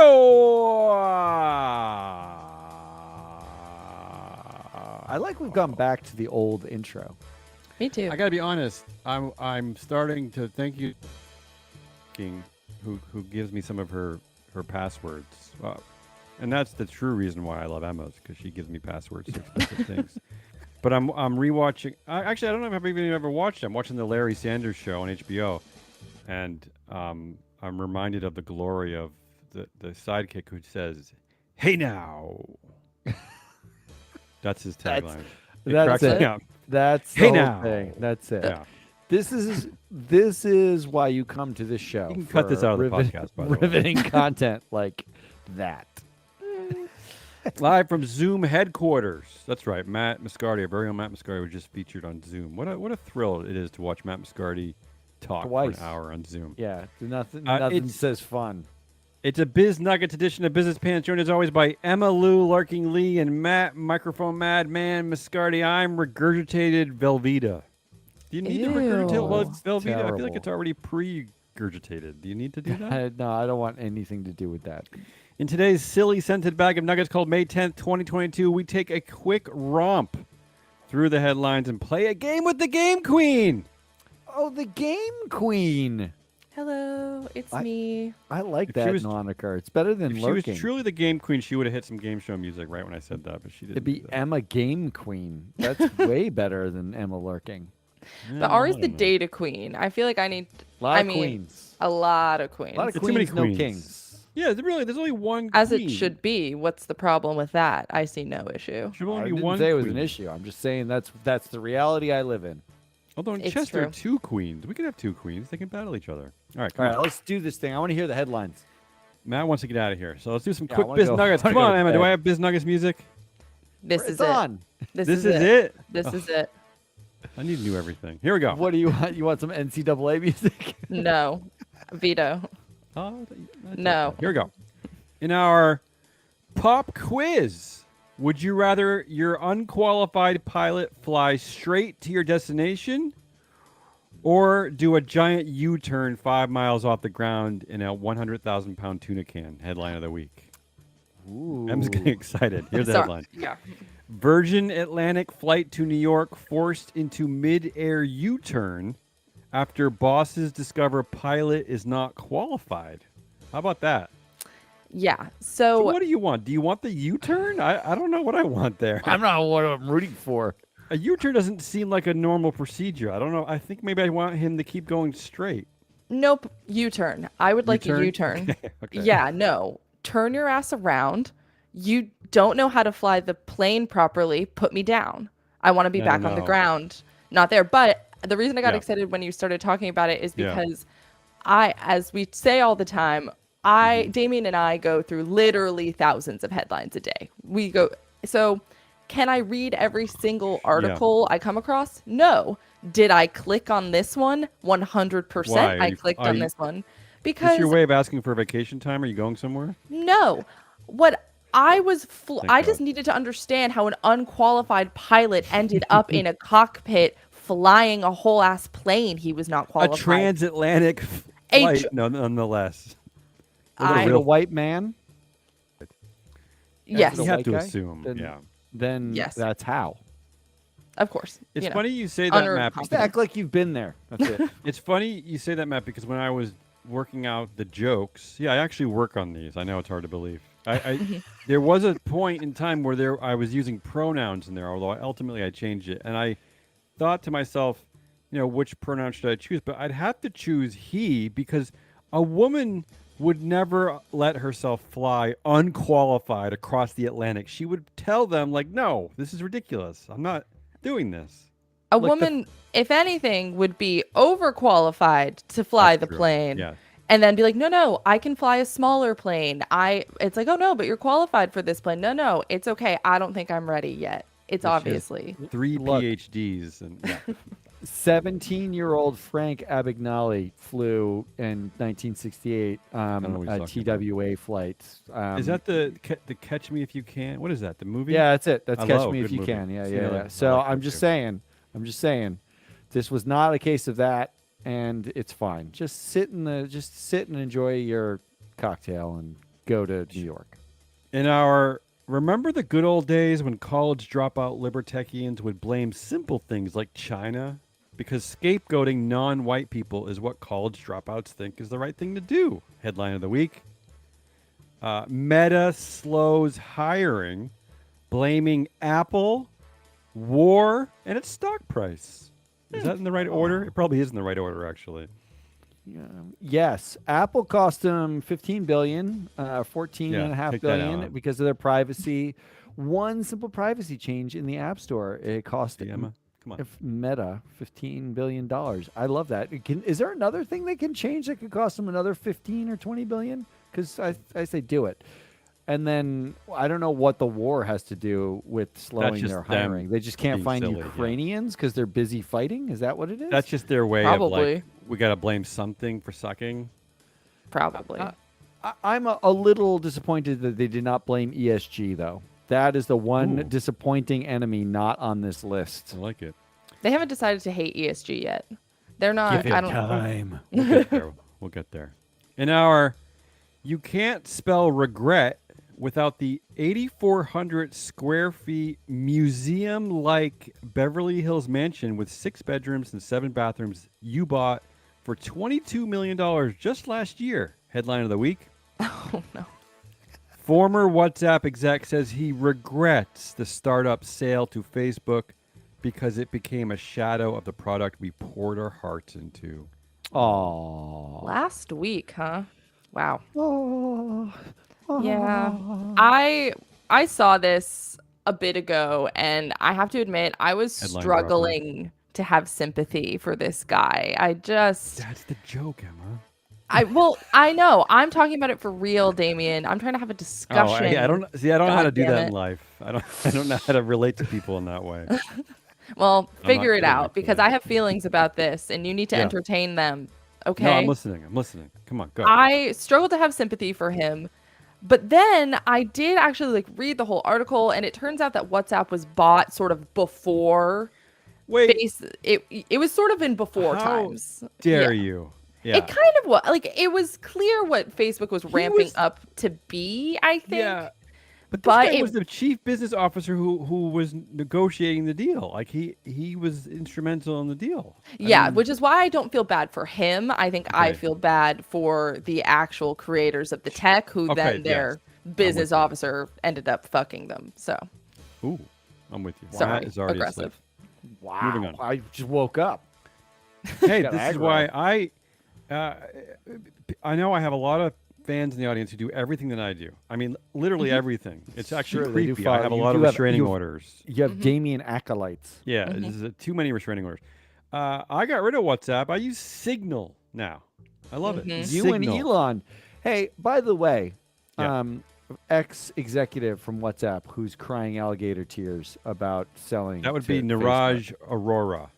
Show. I like we've gone back to the old intro. Me too. I gotta be honest. I'm starting to thank you, King, who gives me some of her passwords, and that's the true reason why I love Emma's, because she gives me passwords to expensive things. But I'm rewatching. Actually, I don't know if I've even ever watched it. I'm watching the Larry Sanders Show on HBO, and I'm reminded of the glory of the sidekick who says, "Hey now." That's his tagline. That's it. That's the Hey whole now. thing. That's it. Yeah. This is why you come to this show. You can cut this out of the podcast, by the way. Riveting content like that. Live from Zoom headquarters. That's right. Matt Moscardi, our very own Matt Moscardi, was just featured on Zoom. What a thrill it is to watch Matt Moscardi talk Twice. for an hour on Zoom. Yeah, nothing it's- says fun. It's a Biz Nuggets edition of Business Pants, joined as always by Emma Lou, Larking Lee, and Matt Microphone Madman Moscardi. I'm regurgitated Velveeta. Do you need to regurgitate Velveeta? I feel like Terrible. it's already pre-gurgitated. Do you need to do that? No, I don't want anything to do with that. In today's silly scented bag of nuggets called May 10th, 2022, we take a quick romp through the headlines and play a game with the Game Queen. Oh, the Game Queen. Hello, it's me. I like If she that was- moniker. It's better than If she lurking. was truly the Game Queen, she would have hit some game show music right when I said that, but she didn't. It'd be do that. Emma Game Queen. That's way better than Emma Lurking. But Ari's the data queen. I feel like I need A lot I of mean, queens. a lot of queens. A lot of It's too many queens, no queens. kings. Yeah, there's only one As queen. it should be. What's the problem with that? I see no issue. Should I only be didn't one say it was queen. an issue. I'm just saying that's the reality I live in. Although in It's chess there are true. two queens. We could have two queens. They can battle each other. All right, come All right, on. let's do this thing. I want to hear the headlines. Matt wants to get out of here, so let's do some Yeah, I quick wanna Biz go- Nuggets. I wanna Come go on, to Emma. Do bed. I have Biz Nuggets music? This It's is it. on. This This is is it. it. This is it. I need to do everything. Here we go. What do you want? You want some NCAA music? No. Veto. Oh, that's No. okay. Here we go. In our pop quiz, would you rather your unqualified pilot fly straight to your destination or do a giant U-turn 5 miles off the ground in a 100,000-pound tuna can? Headline of the week. Ooh. I'm just getting excited. Here's the Sorry. headline. Yeah. Virgin Atlantic flight to New York forced into mid-air U-turn after bosses discover pilot is not qualified. How about that? Yeah. So So what do you want? Do you want the U-turn? I don't know what I want there. I'm not what I'm rooting for. A U-turn doesn't seem like a normal procedure. I don't know. I think maybe I want him to keep going straight. nope. U-turn. I would like a U-turn? U-turn. Okay. Yeah. No. Turn your ass around. You don't know how to fly the plane properly. Put me down. I want to be I back don't on the know. ground, not there. But the reason I got Yeah. excited when you started talking about it is Yeah. because as we say all the time, Damien and I go through literally thousands of headlines a day. We go, so can I read every single article I come across? No. Did I click on this one? 100% Why? I clicked Are on you- this one. Is Because this your way of asking for vacation time? Are you going somewhere? no. What I was, Thank I just God. needed to understand how an unqualified pilot ended up in a cockpit flying a whole ass plane he was not qualified. A transatlantic A flight, tr- nonetheless. Was it I- a real white man? Yes, The You have white to guy? assume, Then- yeah. Then Yes. that's how. of course. It's you know. funny you say that, Under Matt. confidence. Just act like you've been there. That's it. It's funny you say that, Matt, because when I was working out the jokes, I actually work on these. I know it's hard to believe. There was a point in time where I was using pronouns in there, although ultimately I changed it. And I thought to myself, which pronoun should I choose? But I'd have to choose he because a woman would never let herself fly unqualified across the Atlantic. She would tell them, like, no, this is ridiculous. I'm not doing this. A like the- woman, if anything, would be overqualified to fly That's the true. plane. Yeah. And then be like, no, I can fly a smaller plane. It's like, oh no, but you're qualified for this plane. No, it's okay. I don't think I'm ready yet. It's She has obviously. 3 Look. PhDs. And yeah. 17-year-old Frank Abagnale flew in 1968 know what a he's talking TWA flight. Is that the Catch Me If You Can? What is that? The movie? Yeah, that's it. That's I Catch love Me good If You movie. Can. Yeah, See, yeah, I yeah. like So that I'm too. just saying, this was not a case of that, and it's fine. Just sit and enjoy your cocktail and go to New York. Remember the good old days when college dropout libertarians would blame simple things like China? Because scapegoating non-white people is what college dropouts think is the right thing to do. Headline of the week. Meta slows hiring, blaming Apple, war, and its stock price. Is that in the right order? It probably is in the right order, actually. Yes, Apple cost them $15 billion, $14.5 billion because of their privacy. One simple privacy change in the App Store, it cost Emma, come on. Meta $15 billion. I love that. Is there another thing they can change that could cost them another 15 or 20 billion? Because I say do it. And then I don't know what the war has to do with slowing their hiring. They just can't find silly, Ukrainians because they're busy fighting. Is that what it is? That's just their way of like, we got to blame something for sucking. Probably. I'm a little disappointed that they did not blame ESG, though. That is the one disappointing enemy not on this list. I like it. They haven't decided to hate ESG yet. They're not. Give it time. We'll get there. We'll get there. In our, you can't spell regret without the 8,400 square feet museum-like Beverly Hills mansion with 6 bedrooms and 7 bathrooms you bought for $22 million just last year. Headline of the week. Oh, no. Former WhatsApp exec says he regrets the startup sale to Facebook because it became a shadow of the product we poured our hearts into. Oh. Last week, huh? Wow. Oh. Yeah. I saw this a bit ago, and I have to admit, I was struggling to have sympathy for this guy. That's the joke, Emma. I know. I'm talking about it for real, Damien. I'm trying to have a discussion. I don't know how to do that in life. I don't know how to relate to people in that way. Well, figure it out, because I have feelings about this, and you need to entertain them. Okay? No, I'm listening. Come on, go. I struggled to have sympathy for him. But then I did actually read the whole article, and it turns out that WhatsApp was bought sort of before. It was sort of in before times. Dare you? Yeah. It kind of was it was clear what Facebook was ramping up to be, I think. Yeah. But this guy was the chief business officer who was negotiating the deal. Like he was instrumental in the deal. I mean, which is why I don't feel bad for him. I think I feel bad for the actual creators of the tech who then their business officer ended up fucking them. So. Ooh, I'm with you. Sorry, that is already aggressive. Wow. Moving on. I just woke up. Hey, this is why I know I have a lot of fans in the audience who do everything that I do. I mean, literally everything. It's actually creepy. I have a lot of restraining orders. You have Damien acolytes. Yeah, this is too many restraining orders. I got rid of WhatsApp. I use Signal now. I love it. You and Elon. Hey, by the way, ex-executive from WhatsApp who's crying alligator tears about selling. That would be Niraj Arora.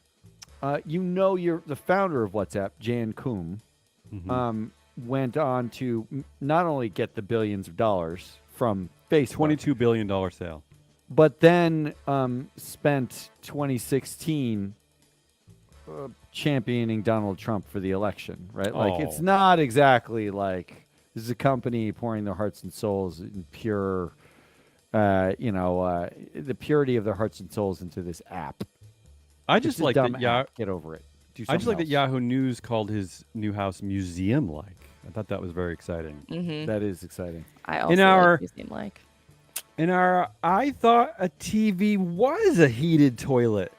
You're the founder of WhatsApp, Jan Koum. Went on to not only get the billions of dollars from Facebook, $22 billion sale, but then spent 2016 championing Donald Trump for the election, right? Like it's not exactly like this is a company pouring their hearts and souls in pure, the purity of their hearts and souls into this app. I just like that. Get over it. I just like that Yahoo News called his new house museum-like. I thought that was very exciting. That is exciting. I also like museum-like. I thought a TV was a heated toilet.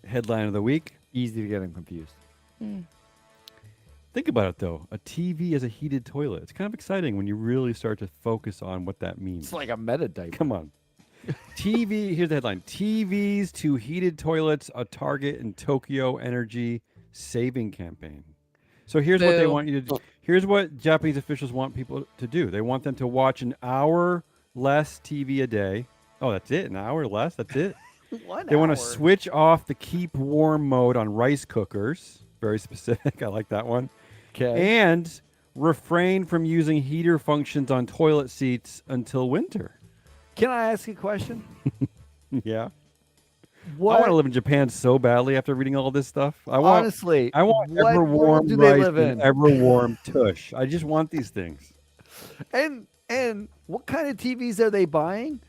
Headline of the week. Easy to get them confused. Think about it, though. A TV is a heated toilet. It's kind of exciting when you really start to focus on what that means. It's like a meta diaper. Come on. Here's the headline. TVs to heated toilets, a Target and Tokyo Energy saving campaign. So here's what they want you to do. Here's what Japanese officials want people to do. They want them to watch an hour less TV a day. Oh, that's it? An hour less? That's it? They want to switch off the keep warm mode on rice cookers. Very specific. I like that one. Okay. And refrain from using heater functions on toilet seats until winter. Can I ask you a question? Yeah. What? I want to live in Japan so badly after reading all this stuff. I want ever warm rice and ever warm tush. I just want these things. And And what kind of TVs are they buying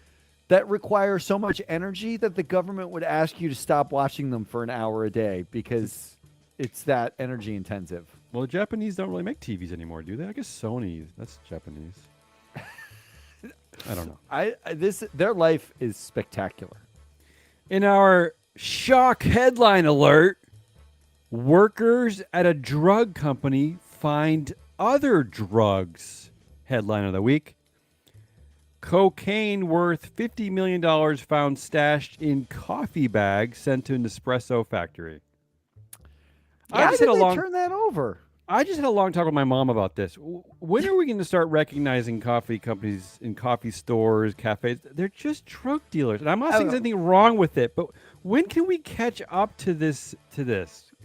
that require so much energy that the government would ask you to stop watching them for an hour a day because it's that energy intensive? Well, the Japanese don't really make TVs anymore, do they? I guess Sony. That's Japanese. I don't know. Their life is spectacular. In our shock headline alert, workers at a drug company find other drugs. Headline of the week. Cocaine worth $50 million found stashed in coffee bags sent to an espresso factory. Why did they turn that over? I just had a long talk with my mom about this. When are we going to start recognizing coffee companies in coffee stores, cafes? They're just drug dealers. And I'm not saying there's anything wrong with it, but when can we catch up to this?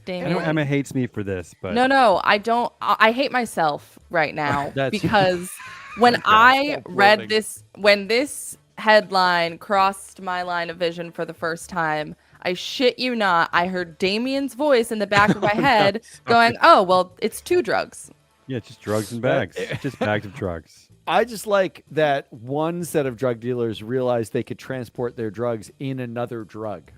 I know Emma hates me for this, but No, I don't. I hate myself right now because when I read this, when this headline crossed my line of vision for the first time, I shit you not, I heard Damien's voice in the back of my head going, "Oh, well, it's 2 drugs." Yeah, it's just drugs and bags. It's just bags of drugs. I just like that one set of drug dealers realized they could transport their drugs in another drug.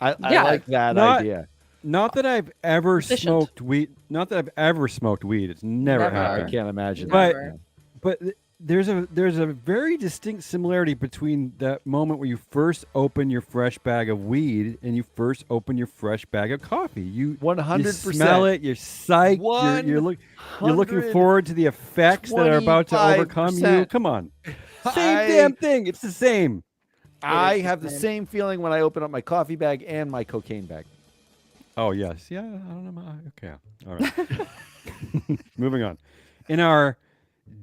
I like that idea. Not that I've ever smoked weed. Not that I've ever smoked weed. It's never happened. I can't imagine. But there's a very distinct similarity between that moment where you first open your fresh bag of weed and you first open your fresh bag of coffee. You 100% you smell it. You're psyched. You're looking forward to the effects that are about to overcome you. Come on, same damn thing. It's the same. I have the same feeling when I open up my coffee bag and my cocaine bag. Oh, yes. Yeah, I don't know. Okay. All right. Moving on. In our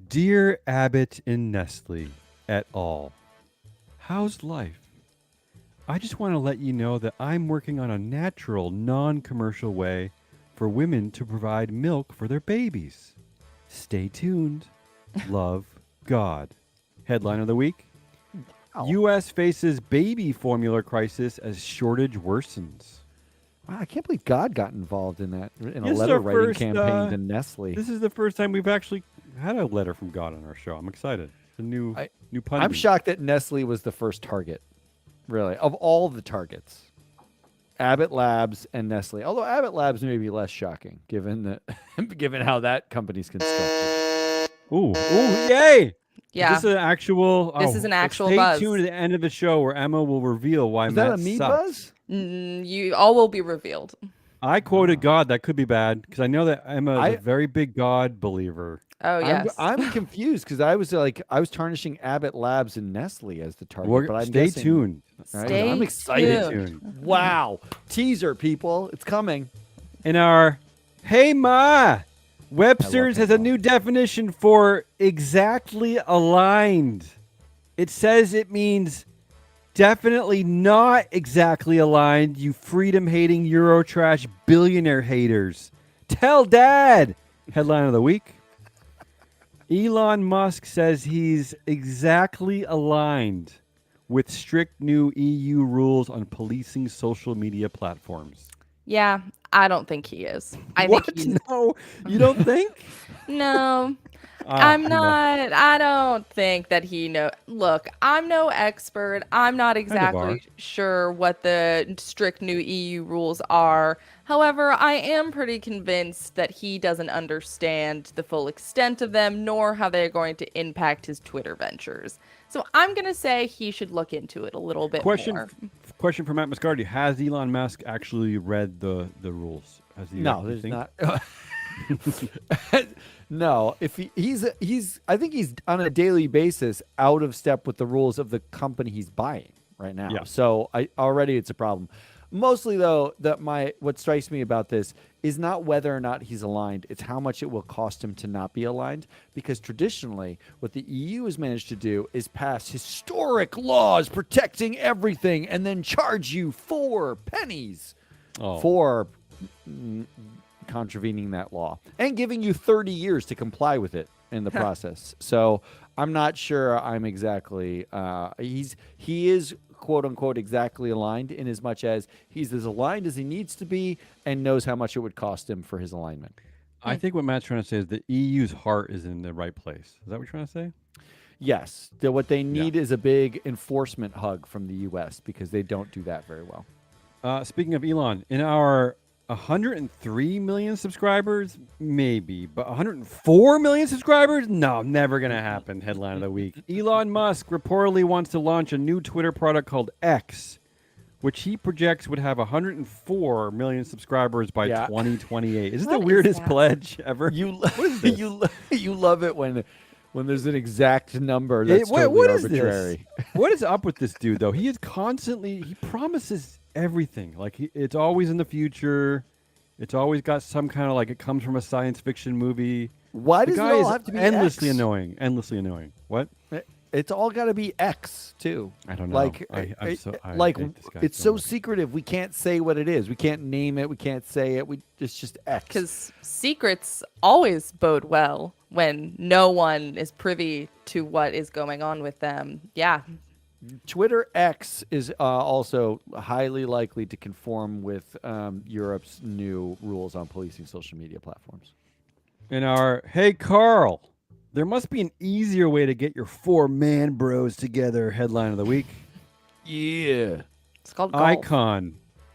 Dear Abbott and Nestle et al. How's life? I just want to let you know that I'm working on a natural, non-commercial way for women to provide milk for their babies. Stay tuned. Love, God. Headline of the week. U.S. faces baby formula crisis as shortage worsens. Wow, I can't believe God got involved in that in a letter writing campaign to Nestle. This is the first time we've actually had a letter from God on our show. I'm excited. It's a new pun. I'm shocked that Nestle was the first target, really, of all the targets. Abbott Labs and Nestle. Although Abbott Labs may be less shocking, given how that company's constructed. Ooh, yay! Yeah. This is an actual. This is an actual stay buzz. Stay tuned to the end of the show where Emma will reveal why Is Matt that a me sucks. buzz? You all will be revealed. I quoted God. That could be bad because I know that Emma is a very big God believer. Oh yes. I'm confused because I was tarnishing Abbott Labs and Nestle as the target. But stay tuned. Stay I'm excited. tuned. Wow, teaser, people, it's coming. In our Hey Ma, Webster's has a new definition for exactly aligned. It says it means definitely not exactly aligned, you freedom-hating Eurotrash billionaire haters. Tell Dad! Headline of the week. Elon Musk says he's exactly aligned with strict new EU rules on policing social media platforms. Yeah, I don't think he is. No, you don't think? No. I'm not. I don't think that he knows. Look, I'm no expert. I'm not exactly sure what the strict new EU rules are. However, I am pretty convinced that he doesn't understand the full extent of them, nor how they're going to impact his Twitter ventures. So I'm going to say he should look into it a little bit more. Question for Matt Moscardi. Has Elon Musk actually read the rules? No, there's not. No, if he's I think he's on a daily basis out of step with the rules of the company he's buying right now. Yeah. So already it's a problem. Mostly though, what strikes me about this is not whether or not he's aligned, it's how much it will cost him to not be aligned, because traditionally what the EU has managed to do is pass historic laws protecting everything and then charge you 4 pennies for contravening that law and giving you 30 years to comply with it in the process. So I'm not sure I'm exactly he is quote unquote exactly aligned in as much as he's as aligned as he needs to be and knows how much it would cost him for his alignment. I think what Matt's trying to say is the EU's heart is in the right place. Is that what you're trying to say? Yes. What they need is a big enforcement hug from the U.S. because they don't do that very well. Speaking of Elon, in our 103 million subscribers, maybe, but 104 million subscribers? No, never going to happen. Headline of the week. Elon Musk reportedly wants to launch a new Twitter product called X, which he projects would have 104 million subscribers by 2028. Is this the weirdest pledge ever? You love it when there's an exact number that's totally arbitrary. What is up with this dude, though? He promises everything. Like, it's always in the future. It's always got some kind of, like, it comes from a science fiction movie. Why does it all have to be endlessly X? annoying? Endlessly annoying. What? It's all got to be X too. I don't know. Like, I hate this guy it's so so much. secretive. We can't say what it is. We can't name it. We can't say it. It's just X. Because secrets always bode well when no one is privy to what is going on with them. Yeah. Twitter X is also highly likely to conform with Europe's new rules on policing social media platforms. Hey, Carl, there must be an easier way to get your 4 man bros together headline of the week. Yeah. It's called golf.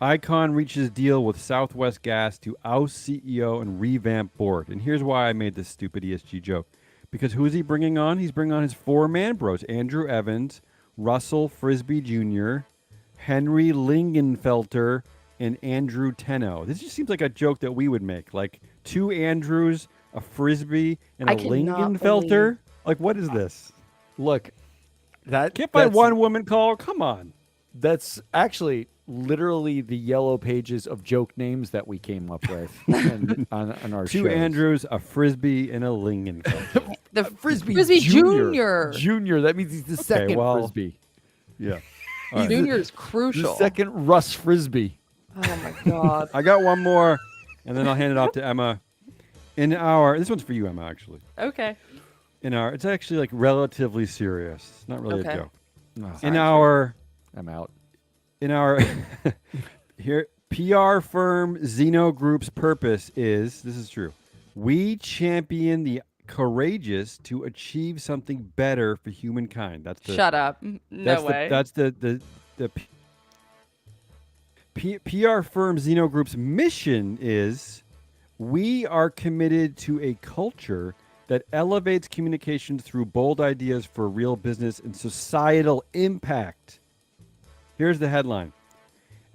Icon reaches deal with Southwest Gas to oust CEO and revamp board. And here's why I made this stupid ESG joke. Because who is he bringing on? He's bringing on his 4 man bros, Andrew Evans, Russell Frisbee Jr., Henry Lingenfelter, and Andrew Tenno. This just seems like a joke that we would make. Like 2 Andrews, a Frisbee, and a Lingenfelter? Like, what is this? Look, Can't find one woman caller? Come on. That's actually literally the yellow pages of joke names that we came up with on our 2 shows. Andrews, a Frisbee, and a Lingenfelter. The Frisbee Junior. Junior. That means he's the second Frisbee. Yeah. Junior is crucial. The second Russ Frisbee. Oh my God. I got one more, and then I'll hand it off to Emma. This one's for you, Emma, actually. Okay. It's actually like relatively serious. It's not really a joke. Oh, I'm out. In our here PR firm Zeno Group's purpose is, this is true, we champion the courageous to achieve something better for humankind. That's the Shut up. No way. That's the PR firm Zeno Group's mission is, we are committed to a culture that elevates communications through bold ideas for real business and societal impact. Here's the headline.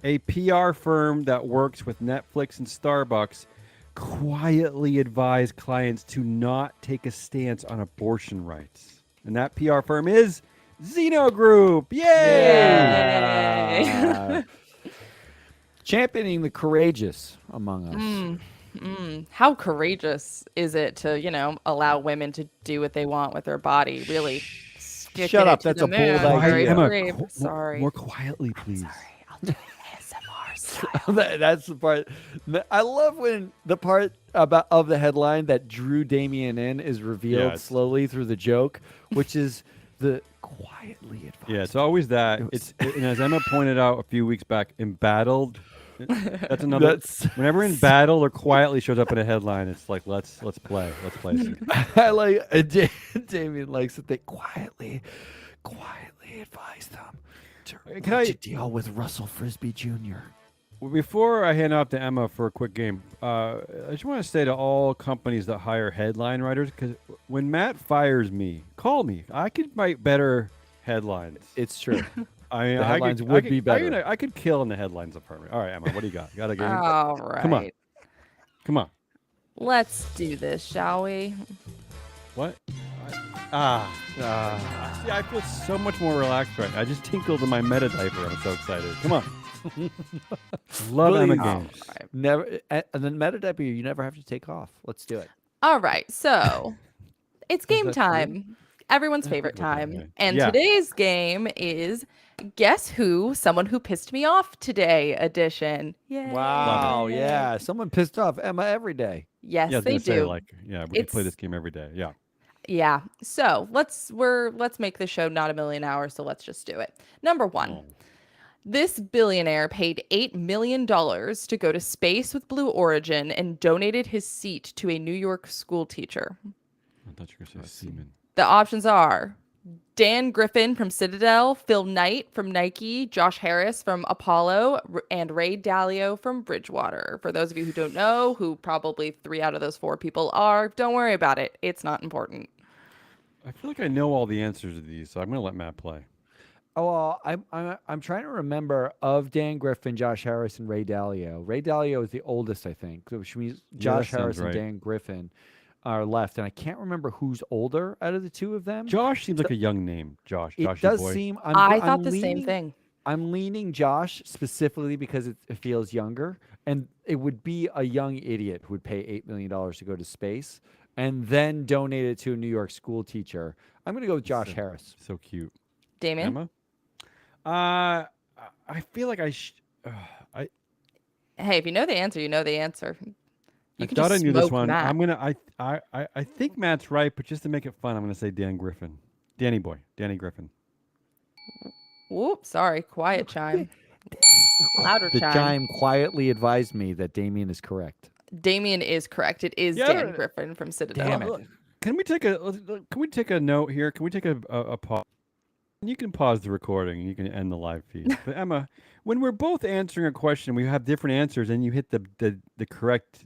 A PR firm that works with Netflix and Starbucks quietly advised clients to not take a stance on abortion rights. And that PR firm is Zeno Group. Yay! Championing the courageous among us. How courageous is it to, allow women to do what they want with their body? Really. Shut up. That's a bold idea. Emma, Sorry. More quietly, please. Sorry. I'll do ASMR style. That's the part. I love when the part of the headline that drew Damien in is revealed slowly through the joke, which is the quietly advised. Yeah, it's always that. And as Emma pointed out a few weeks back, embattled. That's another. Whenever embattled or quietly shows up in a headline, it's like let's play. Let's play. I like Damien likes that they quietly advise them to deal with Russell Frisbee Jr. Before I hand off to Emma for a quick game, I just want to say to all companies that hire headline writers, because when Matt fires me, call me. I could write better headlines. It's true. The headlines would be better. I could kill in the headlines department. All right, Emma, what do you got? You got a game? All right. Come on. Let's do this, shall we? What? See, I feel so much more relaxed right now. I just tinkled in my meta diaper. I'm so excited. Come on. Love Emma games. Right. Never, and then meta diaper you never have to take off. Let's do it. All right, so it's game time. Everyone's favorite time. And today's game is Guess Who? Someone Who Pissed Me Off Today edition. Yay. Wow, yeah. Someone pissed off Emma every day. Yes, they do. We can play this game every day. Yeah. Yeah. So let's make the show not a million hours, so let's just do it. Number 1. This billionaire paid $8 million to go to space with Blue Origin and donated his seat to a New York school teacher. I thought you were going to say semen. The options are Dan Griffin from Citadel, Phil Knight from Nike, Josh Harris from Apollo, and Ray Dalio from Bridgewater. For those of you who don't know, who probably 3 out of those 4 people are, don't worry about it. It's not important. I feel like I know all the answers to these, so I'm going to let Matt play. Oh, well, I'm trying to remember of Dan Griffin, Josh Harris, and Ray Dalio. Ray Dalio is the oldest, I think, which means Josh that sounds Harris and right. Dan Griffin are left, and I can't remember who's older out of the two of them. Josh seems like a young name. Josh. It Joshy does boy. seem. I I'm thought the same leaning- thing. I'm leaning Josh specifically because it feels younger, and it would be a young idiot who would pay $8 million to go to space and then donate it to a New York school teacher. I'm going to go with Josh Harris. So cute. Damien? Emma? I feel like Hey, if you know the answer, you know the answer. You I can thought I just knew this smoke one. Matt. I'm gonna. I think Matt's right, but just to make it fun, I'm gonna say Dan Griffin. Danny boy. Danny Griffin. Whoop, sorry. Quiet chime. Louder The chime. chime quietly advised me that Damien is correct. Damien is correct. It is Yeah, Dan Griffin from Citadel. Damn it. Can we take a note here? Can we take a pause? You can pause the recording and you can end the live feed. But Emma, when we're both answering a question, we have different answers, and you hit the correct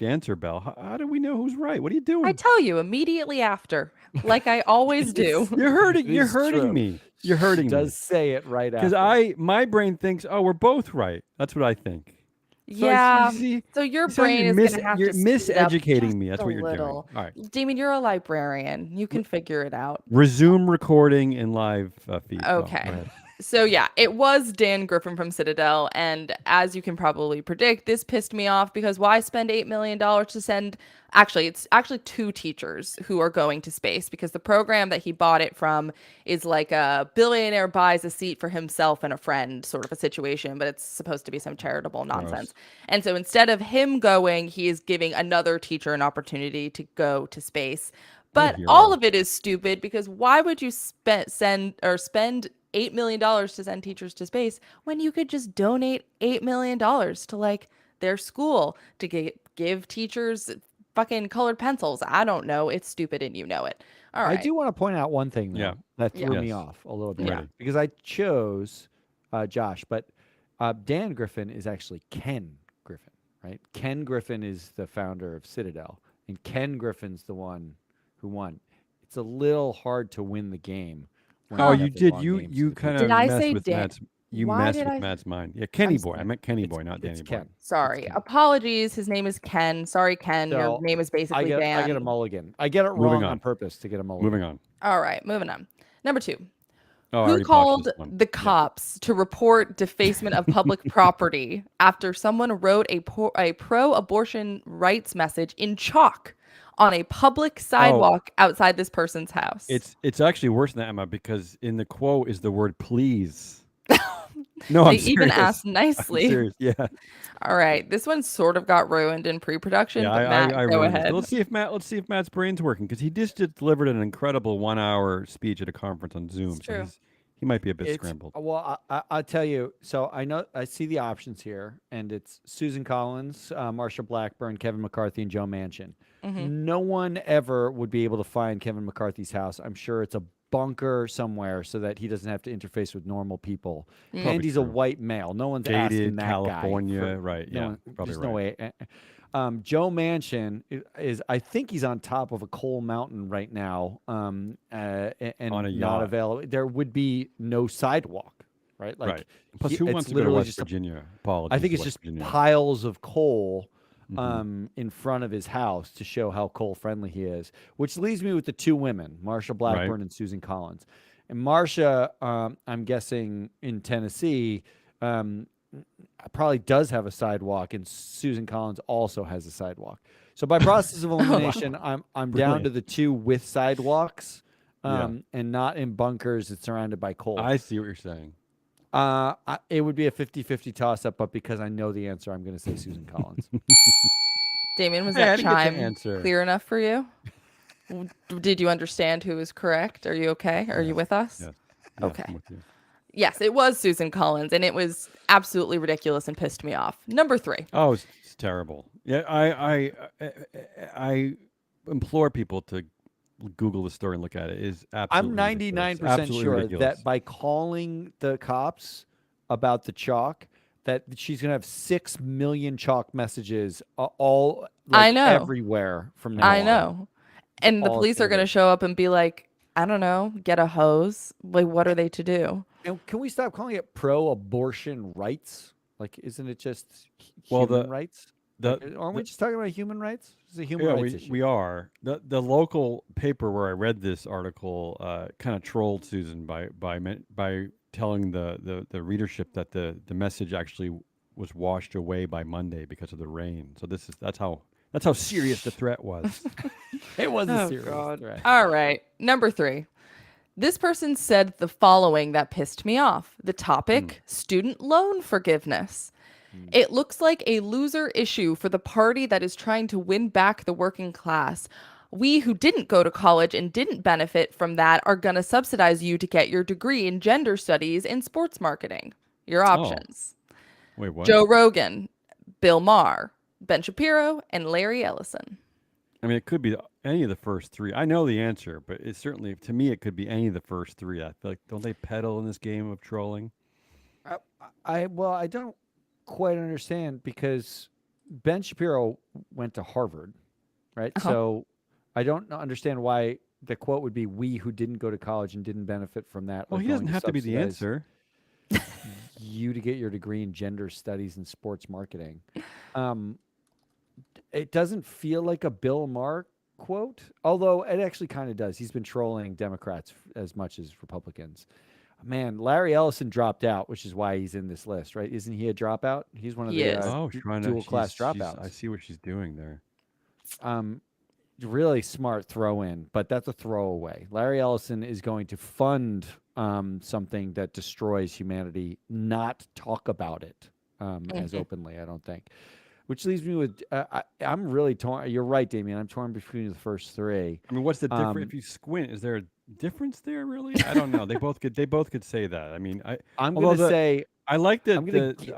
answer bell. How do we know who's right? What are you doing? I tell you immediately after, like I always do. You're hurting. It You're is hurting true. me. You're hurting me. Does say it right Because after. my brain thinks, oh, we're both right. That's what I think. So Yeah. see, So your you see how brain you're is going to have you're to speed up miseducating just me. That's a what you're little. doing. All right. Damien, you're a librarian. You can figure it out. Resume recording in live feed. Oh, go Okay. ahead. So yeah, it was Dan Griffin from Citadel, and as you can probably predict, this pissed me off because why spend $8 million to send? Actually, it's actually 2 teachers who are going to space because the program that he bought it from is like a billionaire buys a seat for himself and a friend sort of a situation, but it's supposed to be some charitable nonsense. And so instead of him going, he is giving another teacher an opportunity to go to space. But hero. all of it is stupid because why would you spend $8 million to send teachers to space when you could just donate $8 million to like their school to give teachers fucking colored pencils? I don't know. It's stupid and you know it. All right. I do want to point out one thing, though, Yeah. that threw Yeah. me Yes. off a little bit. Yeah. Because I chose Josh, but Dan Griffin is actually Ken Griffin, right? Ken Griffin is the founder of Citadel, and Ken Griffin's the one who won. It's a little hard to win the game. when Oh, have you the did. long You names you of the kind people. of Did I messed say with Dan- Matt's. You Why messed did with I- Matt's mind. Yeah, Kenny I'm boy. sorry. I meant Kenny It's- boy, not Danny it's boy. Ken. Sorry. Ken. Apologies. His name is Ken. Sorry, Ken. Your So, name is basically I Dan. get a mulligan. I get it Moving wrong on. on purpose to get a mulligan. Moving on. All right. Moving on. Number 2. Oh, I Who already botched called this one. the Yeah. cops to report defacement of public property after someone wrote a pro-abortion rights message in chalk on a public sidewalk outside this person's house? It's actually worse than that, Emma, because in the quote is the word please. No, They I'm even serious. asked I'm nicely. serious. Yeah. All right, this one sort of got ruined in pre-production, Yeah, but Matt, I go ruined this. ahead. Let's see if Matt's brain's working, because he just delivered an incredible 1-hour speech at a conference on Zoom. It's true. He might be a bit It's- scrambled. Well, I'll tell you. So I see the options here, and it's Susan Collins, Marsha Blackburn, Kevin McCarthy, and Joe Manchin. Mm-hmm. No one ever would be able to find Kevin McCarthy's house. I'm sure it's a bunker somewhere so that he doesn't have to interface with normal people. And he's a true. white male. No one's asking Dated that California, guy. right? No Yeah, one- probably there's right. no way. Joe Manchin is, I think he's on top of a coal mountain right now, and On a not yacht. available. There would be no sidewalk, right? Like, Right. Plus, who it's wants to go to literally West just Virginia? Apologies I think to it's West just Virginia. piles of coal Mhm. in front of his house to show how coal friendly he is. Which leaves me with the 2 women, Marsha Blackburn and Susan Collins. And Marsha, I'm guessing in Tennessee, probably does have a sidewalk, and Susan Collins also has a sidewalk. So by process of elimination, I'm down to Brilliant. the 2 with sidewalks, Yeah. and not in bunkers. It's surrounded by coal. I see what you're saying. It would be a 50-50 toss-up, but because I know the answer, I'm going to say Susan Collins. Damien, was Hey, I that didn't get to chime answer. clear enough for you? Did you understand who was correct? Are you okay? Are you with us? Yes. Yes, Okay. I'm with you. Yes, it was Susan Collins, and it was absolutely ridiculous and pissed me off. Number 3. Oh, it's terrible. Yeah, I implore people to Google the story and look at it. It is I'm absolutely ridiculous. 99% Absolutely sure ridiculous. that by calling the cops about the chalk, that she's gonna have 6 million chalk messages all I like know. everywhere from now I on. know. And the All it's police are gonna going to be. show up and be like, I don't know, get a hose. Like, what are they to do? And can we stop calling it pro-abortion rights? Like, isn't it just Well, human rights? Like, aren't we the just talking about human rights? It's a human yeah, rights issue. we are. The local paper where I read this article kind of trolled Susan by telling the readership that the message actually was washed away by Monday because of the rain. So that's how serious the threat was. It was a Oh, serious God. threat. All right. Number 3. This person said the following that pissed me off. The topic, student loan forgiveness. It looks like a loser issue for the party that is trying to win back the working class. We who didn't go to college and didn't benefit from that are going to subsidize you to get your degree in gender studies and sports marketing. Your Oh, options: wait, what? Joe Rogan, Bill Maher, Ben Shapiro, and Larry Ellison. I mean, it could be any of the first three. I know the answer, but it's certainly to me it could be any of the first three. I feel like don't they peddle in this game of trolling? I don't quite understand because Ben Shapiro went to Harvard, right? Uh-huh. So I don't understand why the quote would be "we who didn't go to college and didn't benefit from that." Well, are he going doesn't have to be the subsidize answer. You to get your degree in gender studies and sports marketing. It doesn't feel like a Bill Maher quote, although it actually kind of does. He's been trolling Democrats as much as Republicans. Man, Larry Ellison dropped out, which is why he's in this list, right? Isn't he a dropout? He's one of He the is. Oh, she's trying to dual class she's- dropouts. I see what she's doing there. Really smart throw in, but that's a throwaway. Larry Ellison is going to fund something that destroys humanity, not talk about it as openly, I don't think. Which leaves me with I'm really torn. You're right, Damien. I'm torn between the first three. I mean, what's the difference? If you squint, is there a difference there? Really? I don't know. They both could say that. I mean, I'm although going to say I like that I'm gonna gi-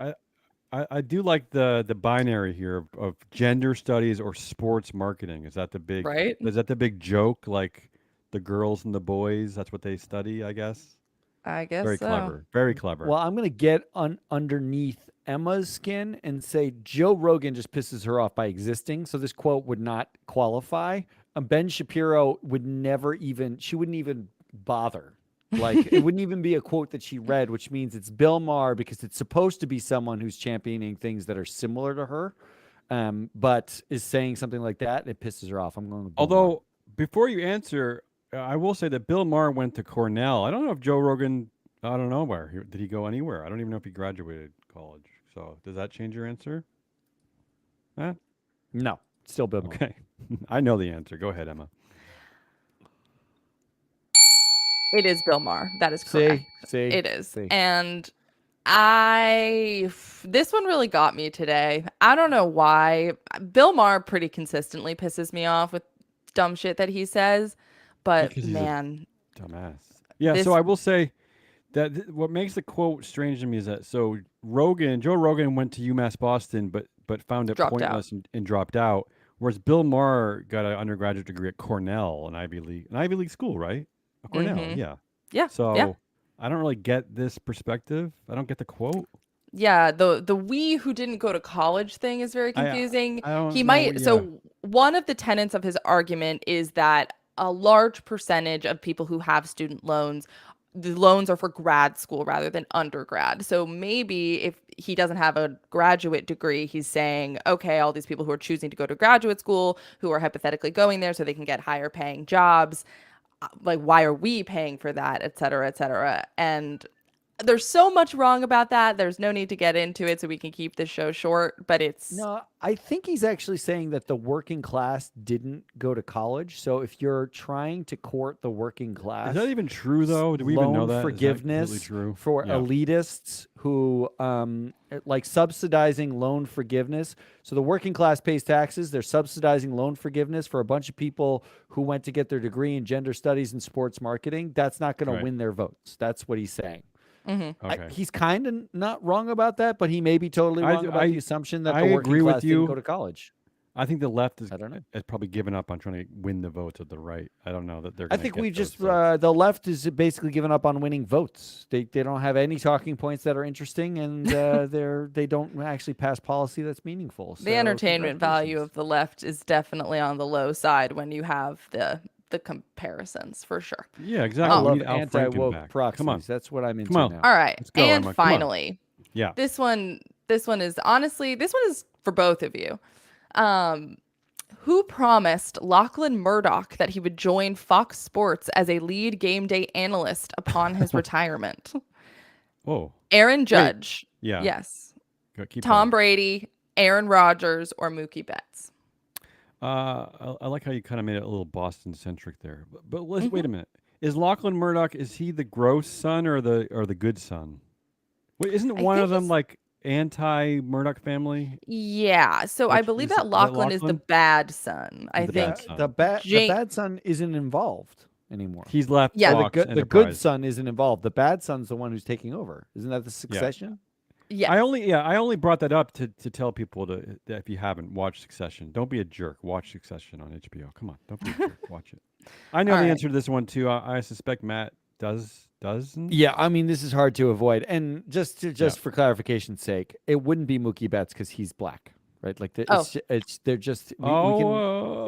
I do like the binary here of gender studies or sports marketing. Is that the big Right? Is that the big joke? Like the girls and the boys, that's what they study, I guess. I guess Very so. clever. Very clever. well, I'm going to get underneath Emma's skin and say Joe Rogan just pisses her off by existing. So this quote would not qualify. Ben Shapiro would never even, she wouldn't even bother. Like it wouldn't even be a quote that she read, which means it's Bill Maher because it's supposed to be someone who's championing things that are similar to her, but is saying something like that. And it pisses her off. I'm going with Bill Maher. Although before you answer, I will say that Bill Maher went to Cornell. I don't know if Joe Rogan. I don't know did he go anywhere. I don't even know if he graduated college. So does that change your answer? Huh? No, still Bill Maher. Okay, I know the answer. Go ahead, Emma. It is Bill Maher. That is correct. See, It is. see. And this one really got me today. I don't know why. Bill Maher pretty consistently pisses me off with dumb shit that he says, but Because he's a man, dumbass. Yeah. This- So I will say that what makes the quote strange to me is that Joe Rogan went to UMass Boston, but found it Dropped pointless and dropped out. Whereas Bill Maher got an undergraduate degree at Cornell, an Ivy League school, right? Cornell, yeah. yeah. So yeah. I don't really get this perspective. I don't get the quote. Yeah, the we who didn't go to college thing is very I confusing. don't He know, might yeah. so one of the tenets of his argument is that a large percentage of people who have student loans, the loans are for grad school rather than undergrad. So maybe if he doesn't have a graduate degree, he's saying, okay, all these people who are choosing to go to graduate school, who are hypothetically going there so they can get higher paying jobs, like why are we paying for that, et cetera, et cetera. And there's so much wrong about that. There's no need to get into it so we can keep this show short, but it's No, I think he's actually saying that the working class didn't go to college. So if you're trying to court the working class, Is that even true though? Do we even know loan that? Is that forgiveness completely true? for Yeah. elitists who like subsidizing loan forgiveness. So the working class pays taxes. They're subsidizing loan forgiveness for a bunch of people who went to get their degree in gender studies and sports marketing. That's not going Right. to win their votes. That's what he's saying. Okay. He's kind of not wrong about that, but he may be totally wrong about the assumption that I the working agree with class you. didn't go to college. I think the left I don't know. has probably given up on trying to win the votes of the right. I don't know that they're. I Gonna think get we those just votes. the left is basically given up on winning votes. They don't have any talking points that are interesting, and they don't actually pass policy that's meaningful. So The entertainment value congratulations. of the left is definitely on the low side when you have the comparisons for sure. Yeah, I exactly. We love need Al Franken anti-woke back. Come on, proxies. That's what I'm come into on. now. All right. Let's go, And Emma. Come on. finally, Yeah. this one is honestly, this one is for both of you. Who promised Lachlan Murdoch that he would join Fox Sports as a lead game day analyst upon his retirement? Whoa. Aaron Wait. Judge. Yeah. Yes. Go, keep Tom going. Brady, Aaron Rodgers, or Mookie Betts? I like how you kind of made it a little Boston centric there. But let's Mm-hmm. wait a minute. Is Lachlan Murdoch? Is he the gross son or the good son? Wait, isn't I one think of them he's like anti-Murdoch family? Yeah. So I Which believe is that Lachlan is the Lachlan? bad son. I The bad think son. The Jane. bad son isn't involved anymore. He's left Yeah. Or Fox the good Enterprise. son isn't involved. The bad son's the one who's taking over. Isn't that the Succession? Yeah. I only brought that up to tell people that if you haven't watched Succession, don't be a jerk. Watch Succession on HBO. Come on, don't be a jerk. Watch it. I know All the right. answer to this one too. I suspect Matt doesn't. Yeah, I mean this is hard to avoid. And just for clarification's sake, it wouldn't be Mookie Betts because he's black, right? Like Oh. it's they're just we can.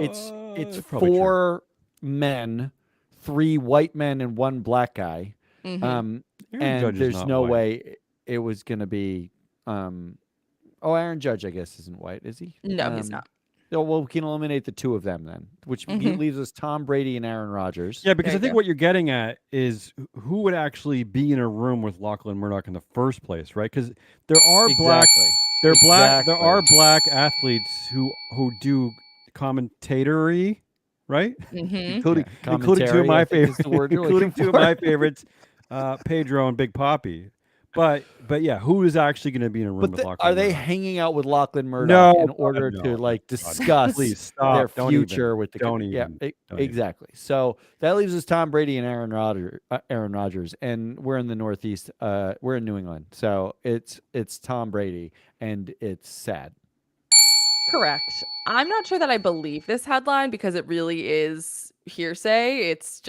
It's probably true. 4 men, 3 white men, and 1 black guy. Mhm. Aaron And Judge is there's not no white. way it was going to be. Aaron Judge, I guess, isn't white, is he? No, he's not. Oh, well, we can eliminate the 2 of them then, which Mhm. leaves us Tom Brady and Aaron Rodgers. Yeah, because There I you think go. what you're getting at is who would actually be in a room with Lachlan Murdoch in the first place, right? Because there are black, there are black athletes who do commentatory, right? Mhm. including Yeah, including 2 of commentary, my I think is favorites, the word you're including looking 2 of for. my favorites, Pedro and Big Papi. But yeah, who is actually going to be in a room But with Lachlan are they Murdoch? hanging out with Lachlan Murdoch in God, order no. to like God, discuss please stop. their Don't future even. with the Don't yeah, even. Don't even. exactly. So that leaves us Tom Brady and Aaron Rodgers, and we're in the Northeast. We're in New England, so it's Tom Brady, and it's sad. Correct. I'm not sure that I believe this headline because it really is hearsay. It's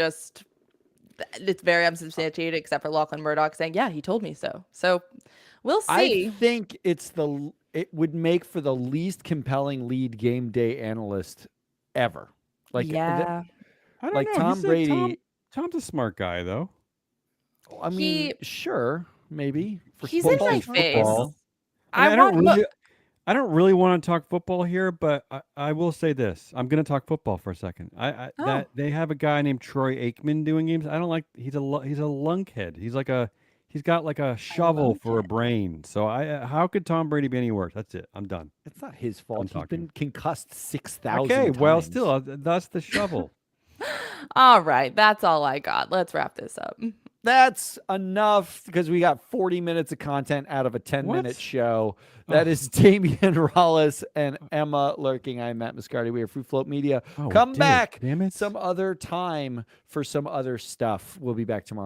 very unsubstantiated, except for Lachlan Murdoch saying, "Yeah, he told me so." So we'll see. I think it would make for the least compelling lead game day analyst ever. Like Yeah. I don't like know. Tom Brady. Tom's a smart guy, though. I mean, sure, maybe for He's in my football. face. Football. I I want don't really want to talk football here, but I will say this. I'm going to talk football for a second. That Oh. they have a guy named Troy Aikman doing games. I don't like. He's a lunkhead. He's got like a shovel for a brain. So how could Tom Brady be any worse? That's it. I'm done. It's not his fault. I'm He's talking. been concussed 6,000 Okay, times. well, still, that's the shovel. All right, that's all I got. Let's wrap this up. That's enough because we got 40 minutes of content out of a 10-minute What? show. That is Damian Rollis and Emma Lurking. I'm Matt Muscardi. We are Free Float Media. Oh, we Come did it. back Damn it. some other time for some other stuff. We'll be back tomorrow.